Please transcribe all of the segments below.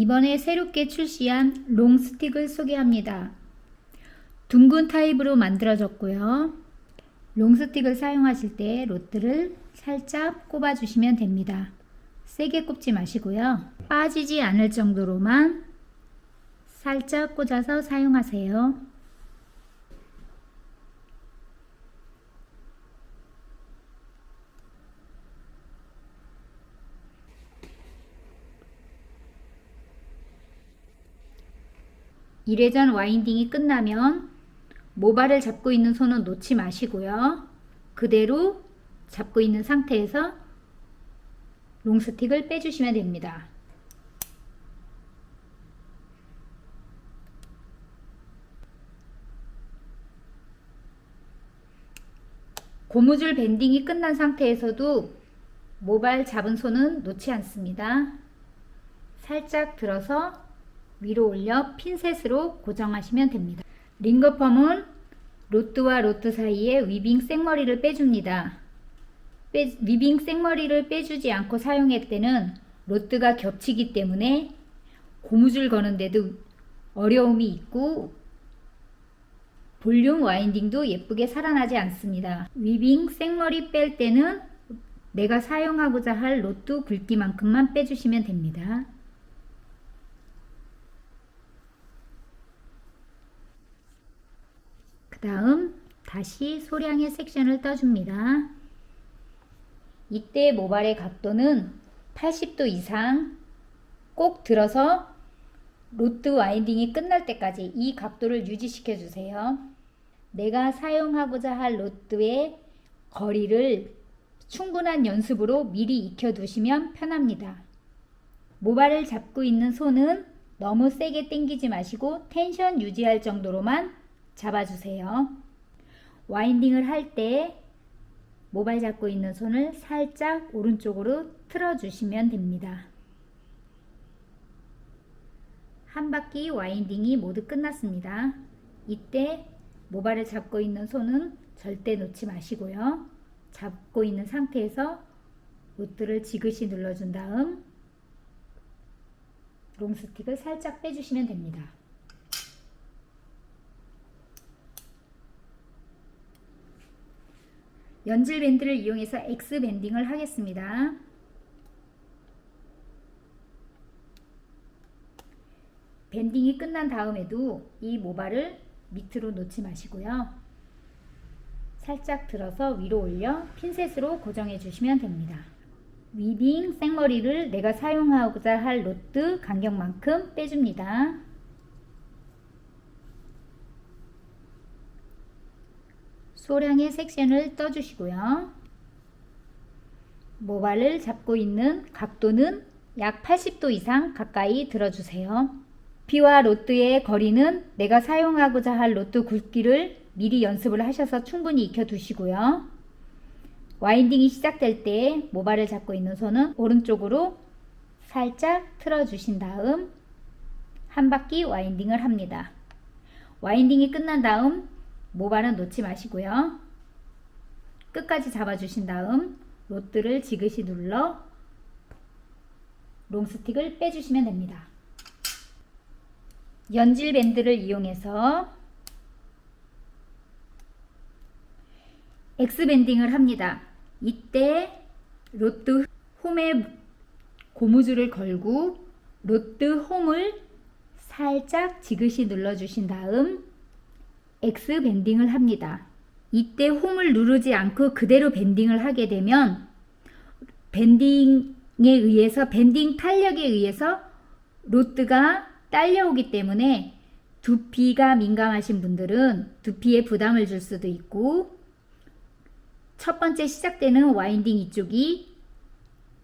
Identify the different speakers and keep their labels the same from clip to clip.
Speaker 1: 이번에 새롭게 출시한 롱스틱을 소개합니다. 둥근 타입으로 만들어졌고요. 롱스틱을 사용하실 때 로트를 살짝 꼽아주시면 됩니다. 세게 꼽지 마시고요. 빠지지 않을 정도로만 살짝 꽂아서 사용하세요. 이래전 와인딩이 끝나면 모발을 잡고 있는 손은 놓지 마시고요. 그대로 잡고 있는 상태에서 롱스틱을 빼주시면 됩니다. 고무줄 밴딩이 끝난 상태에서도 모발 잡은 손은 놓지 않습니다. 살짝 들어서 위로 올려 핀셋으로 고정하시면 됩니다. 링거펌은 로트와 로트 사이에 위빙 생머리를 빼줍니다. 위빙 생머리를 빼주지 않고 사용할 때는 로트가 겹치기 때문에 고무줄 거는데도 어려움이 있고 볼륨 와인딩도 예쁘게 살아나지 않습니다. 위빙 생머리 뺄 때는 내가 사용하고자 할 로트 굵기만큼만 빼주시면 됩니다. 그 다음 다시 소량의 섹션을 떠줍니다. 이때 모발의 각도는 80도 이상 꼭 들어서 로트 와인딩이 끝날 때까지 이 각도를 유지시켜 주세요. 내가 사용하고자 할 로트의 거리를 충분한 연습으로 미리 익혀 두시면 편합니다. 모발을 잡고 있는 손은 너무 세게 당기지 마시고 텐션 유지할 정도로만 잡아주세요. 와인딩을 할 때 모발 잡고 있는 손을 살짝 오른쪽으로 틀어주시면 됩니다. 한 바퀴 와인딩이 모두 끝났습니다. 이때 모발을 잡고 있는 손은 절대 놓지 마시고요. 잡고 있는 상태에서 로트를 지그시 눌러준 다음 롱스틱을 살짝 빼주시면 됩니다. 연질 밴드를 이용해서 X 밴딩을 하겠습니다. 밴딩이 끝난 다음에도 이 모발을 밑으로 놓지 마시고요. 살짝 들어서 위로 올려 핀셋으로 고정해 주시면 됩니다. 위빙 생머리를 내가 사용하고자 할 로트 간격만큼 빼줍니다. 소량의 섹션을 떠주시고요. 모발을 잡고 있는 각도는 약 80도 이상 가까이 들어주세요. 피와 로트의 거리는 내가 사용하고자 할 로트 굵기를 미리 연습을 하셔서 충분히 익혀 두시고요. 와인딩이 시작될 때 모발을 잡고 있는 손은 오른쪽으로 살짝 틀어 주신 다음 한 바퀴 와인딩을 합니다. 와인딩이 끝난 다음 모발은 놓지 마시고요. 끝까지 잡아 주신 다음 로트를 지그시 눌러 롱스틱을 빼주시면 됩니다. 연질 밴드를 이용해서 X 밴딩을 합니다. 이때 로트 홈에 고무줄을 걸고 로트 홈을 살짝 지그시 눌러주신 다음 X 밴딩을 합니다. 이때 홈을 누르지 않고 그대로 밴딩을 하게 되면 밴딩에 의해서 밴딩 탄력에 의해서 로트가 딸려오기 때문에 두피가 민감하신 분들은 두피에 부담을 줄 수도 있고 첫 번째 시작되는 와인딩 이쪽이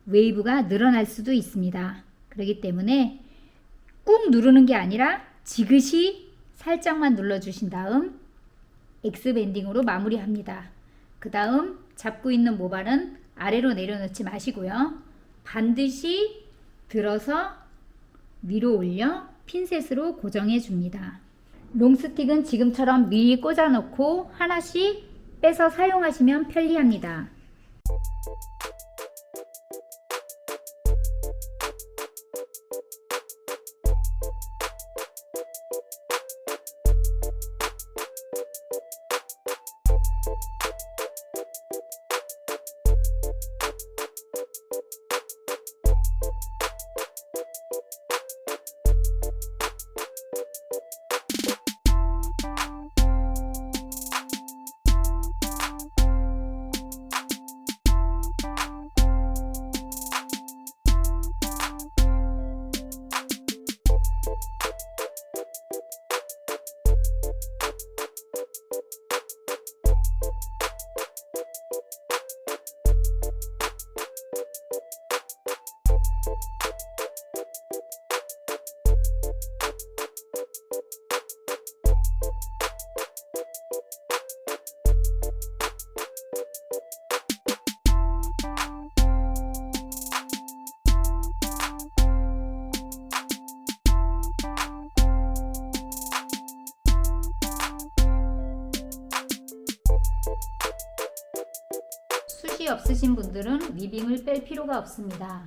Speaker 1: 웨이브가 늘어날 수도 있습니다. 그렇기 때문에 꾹 누르는 게 아니라 지그시 살짝만 눌러주신 다음 X 밴딩으로 마무리합니다. 그 다음 잡고 있는 모발은 아래로 내려놓지 마시고요. 반드시 들어서 위로 올려 핀셋으로 고정해 줍니다. 롱스틱은 지금처럼 미리 꽂아 놓고 하나씩 빼서 사용하시면 편리합니다. 숱이 없으신 분들은 위빙을 뺄 필요가 없습니다.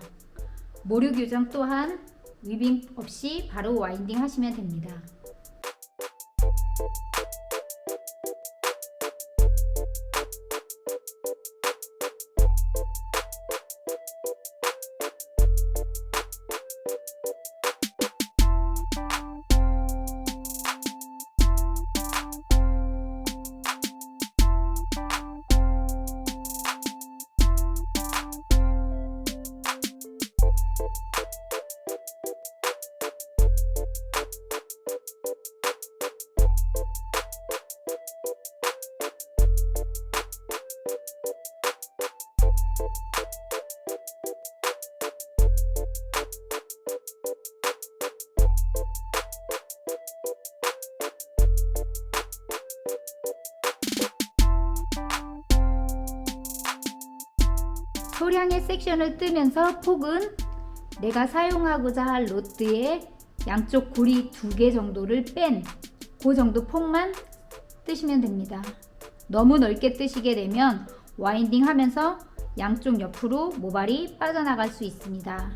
Speaker 1: 모류 교정 또한 위빙 없이 바로 와인딩 하시면 됩니다. 소량의 섹션을 뜨면서 폭은 내가 사용하고자 할 로트의 양쪽 고리 2개 정도를 뺀 그 정도 폭만 뜨시면 됩니다. 너무 넓게 뜨시게 되면 와인딩 하면서 양쪽 옆으로 모발이 빠져나갈 수 있습니다.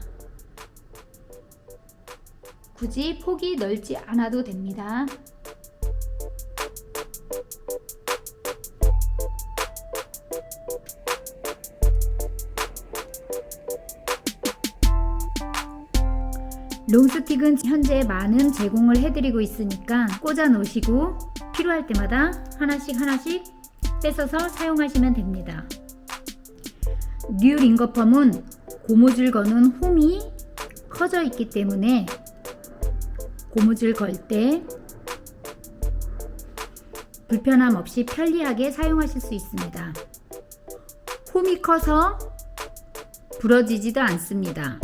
Speaker 1: 굳이 폭이 넓지 않아도 됩니다. 롱스틱은 현재 많은 제공을 해드리고 있으니까 꽂아 놓으시고 필요할 때마다 하나씩 뺏어서 사용하시면 됩니다. 뉴 링거펌은 고무줄 거는 홈이 커져 있기 때문에 고무줄 걸 때 불편함 없이 편리하게 사용하실 수 있습니다. 홈이 커서 부러지지도 않습니다.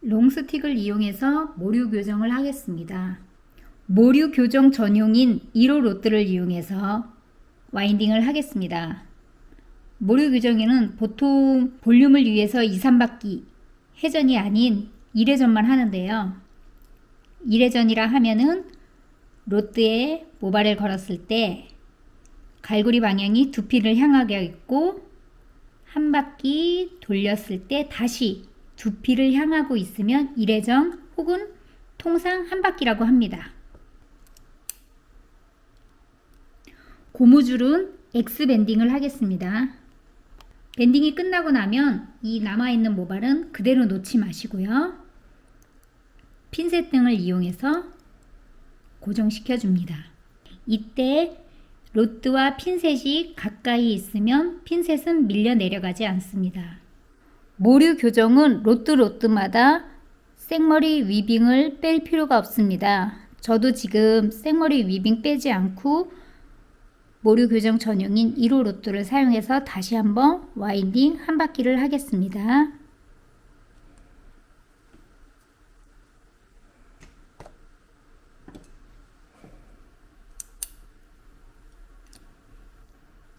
Speaker 1: 롱스틱을 이용해서 모류 교정을 하겠습니다. 모류 교정 전용인 1호 로트를 이용해서 와인딩을 하겠습니다. 모류 교정에는 보통 볼륨을 위해서 2, 3바퀴 회전이 아닌 1회전만 하는데요. 1회전이라 하면은 로트에 모발을 걸었을 때 갈고리 방향이 두피를 향하게 있고 한 바퀴 돌렸을 때 다시 두피를 향하고 있으면 1회전 혹은 통상 한 바퀴라고 합니다. 고무줄은 X 밴딩을 하겠습니다. 밴딩이 끝나고 나면 이 남아있는 모발은 그대로 놓지 마시고요. 핀셋 등을 이용해서 고정시켜 줍니다. 이때 로트와 핀셋이 가까이 있으면 핀셋은 밀려 내려가지 않습니다. 모류 교정은 로트마다 생머리 위빙을 뺄 필요가 없습니다. 저도 지금 생머리 위빙 빼지 않고 모류 교정 전용인 1호 로트를 사용해서 다시 한번 와인딩 한 바퀴를 하겠습니다.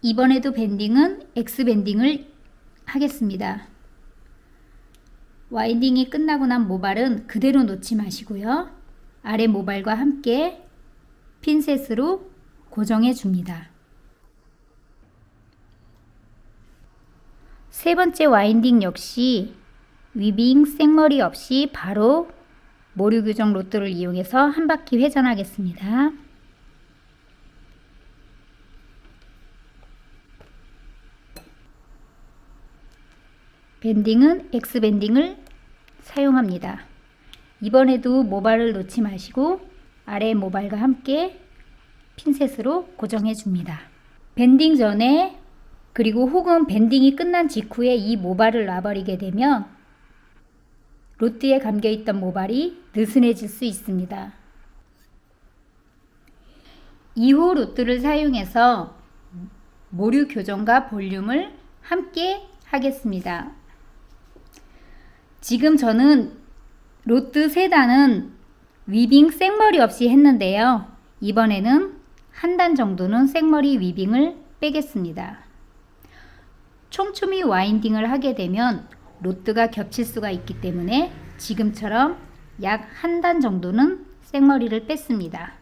Speaker 1: 이번에도 밴딩은 X 밴딩을 하겠습니다. 와인딩이 끝나고 난 모발은 그대로 놓지 마시고요. 아래 모발과 함께 핀셋으로 고정해 줍니다. 세 번째 와인딩 역시 위빙 생머리 없이 바로 모류 교정 로또를 이용해서 한 바퀴 회전하겠습니다. 밴딩은 X 밴딩을 사용합니다. 이번에도 모발을 놓지 마시고 아래 모발과 함께 핀셋으로 고정해 줍니다. 밴딩 전에 그리고 혹은 밴딩이 끝난 직후에 이 모발을 놔버리게 되면 로트에 감겨있던 모발이 느슨해질 수 있습니다. 2호 로트를 사용해서 모류 교정과 볼륨을 함께 하겠습니다. 지금 저는 로트 3단은 위빙 생머리 없이 했는데요. 이번에는 한 단 정도는 생머리 위빙을 빼겠습니다. 촘촘히 와인딩을 하게 되면 로트가 겹칠 수가 있기 때문에 지금처럼 약 한 단 정도는 생머리를 뺐습니다.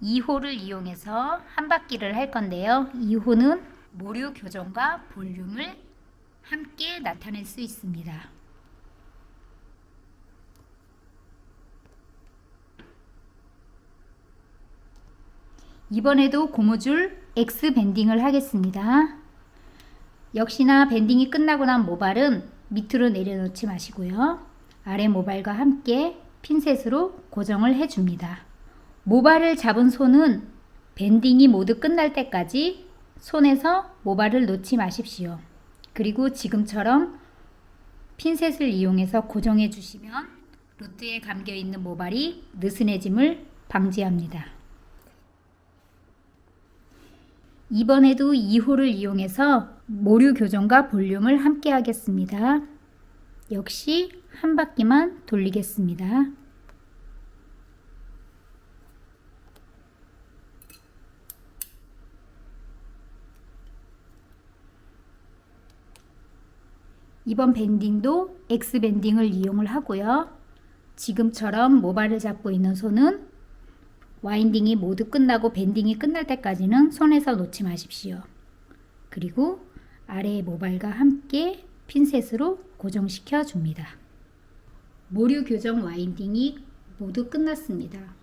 Speaker 1: 2호를 이용해서 한 바퀴를 할 건데요. 2호는 모류 교정과 볼륨을 함께 나타낼 수 있습니다. 이번에도 고무줄 X 밴딩을 하겠습니다. 역시나 밴딩이 끝나고 난 모발은 밑으로 내려놓지 마시고요. 아래 모발과 함께 핀셋으로 고정을 해줍니다. 모발을 잡은 손은 밴딩이 모두 끝날 때까지 손에서 모발을 놓지 마십시오. 그리고 지금처럼 핀셋을 이용해서 고정해 주시면 로트에 감겨 있는 모발이 느슨해짐을 방지합니다. 이번에도 2호를 이용해서 모류 교정과 볼륨을 함께 하겠습니다. 역시 한 바퀴만 돌리겠습니다. 이번 밴딩도 X 밴딩을 이용을 하고요. 지금처럼 모발을 잡고 있는 손은 와인딩이 모두 끝나고 밴딩이 끝날 때까지는 손에서 놓지 마십시오. 그리고 아래의 모발과 함께 핀셋으로 고정시켜 줍니다. 모류 교정 와인딩이 모두 끝났습니다.